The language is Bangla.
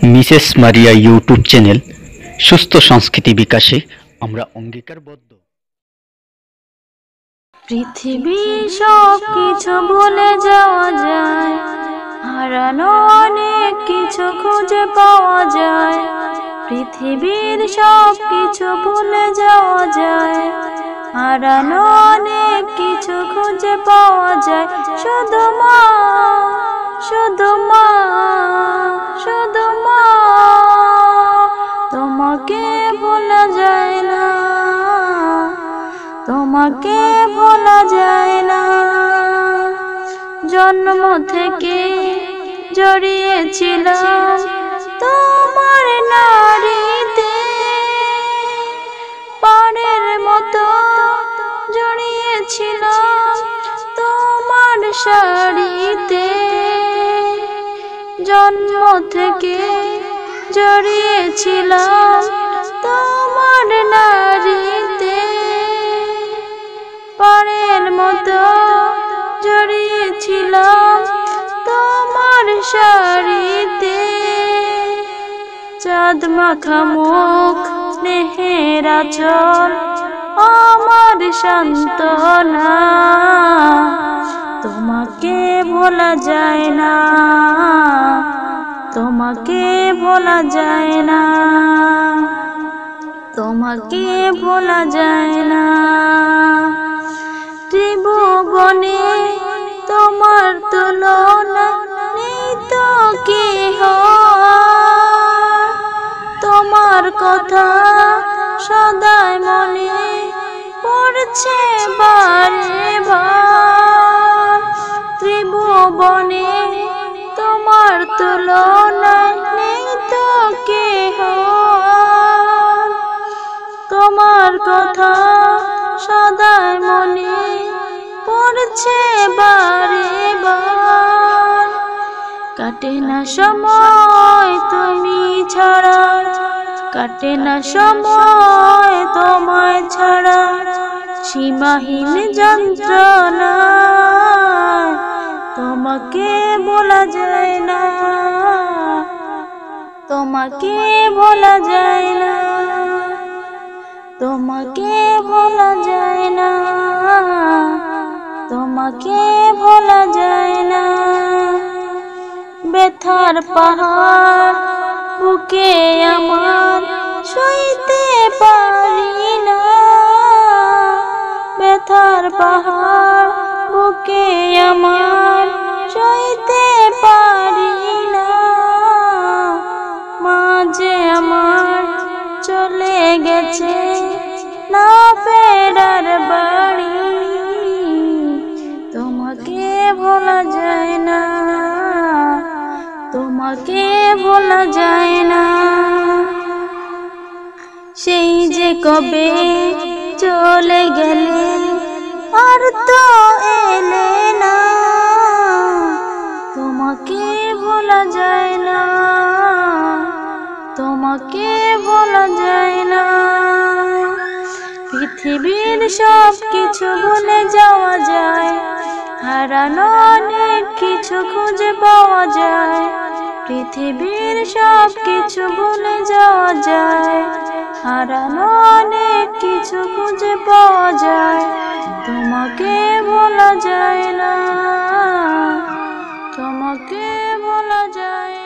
মিসেস মারিয়া ইউটিউব চ্যানেল সুস্থ সংস্কৃতি বিকাশে আমরা অঙ্গীকারবদ্ধ। পৃথিবীর সব কিছু ভুলে যাওয়া যায়, হারানো অনেক কিছু খুঁজে পাওয়া যায়। পৃথিবীর সব কিছু ভুলে যাওয়া যায়, হারানো অনেক কিছু খুঁজে পাওয়া যায়। শুধু মা, শুধু মা, শুধু মা, তোমাকে ভোলা যায় না, তোমাকে ভোলা যায় না। জন্ম থেকে জড়িয়েছিলাম তোমার নাড়িতে, পাড়ের মতো জড়িয়েছিলাম তোমার শাড়িতে। জন্ম থেকে জড়িয়েছিলাম তোমার নাড়িতে, পাড়ের মতো জড়িয়েছিলাম তোমার শাড়িতে। চাঁদ মাখা মুখ, স্নেহের আঁচল আমার সান্ত্বনা, তোমাকে ভোলা যায় না, তোমাকে ভোলা যায় না, তোমাকে ভোলা যায় না। ত্রিভুবনে তোমার তুলনা নেই তো কেহ, তোমার কথা সদাই মনে পড়ছে বারে বার। ত্রিভুবনে তোমার তুলনা নেই তো কেহ, তোমার কথা সদাই মনে পড়ছে বারে বার। কাটে না সময় তুমি ছাড়া, কাটে না সময় তোমায় ছাড়া, সীমাহীন যন্ত্রণা, তোমাকে ভোলা যায় না, তোমাকে ভোলা যায় না, তোমাকে ভোলা যায় না, তোমাকে ভোলা যায় না। ব্যথার পাহাড় বুকে আমার সইতে পারি না, ব্যথার পাহাড় বুকে আমার সইতে পারি না। মাঝে আমার চলে গেছে না ফেরার বাড়ি, তোমাকে ভোলা যায় না, তোমাকে ভোলা যায় না। সেই যে কবে চলে গেলে আর তো এলে না, তোমাকে ভোলা যায় না, তোমাকে ভোলা যায় না। পৃথিবীর সব কিছু ভুলে যাওয়া যায়, হারানো অনেক কিছু খুঁজে পাওয়া যায়। পৃথিবীর সব কিছু ভুলে যাওয়া যায়, হারানো অনেক কিছু খুঁজে পাওয়া যায়। তোমাকে ভোলা যায় না, তোমাকে ভোলা যায় না।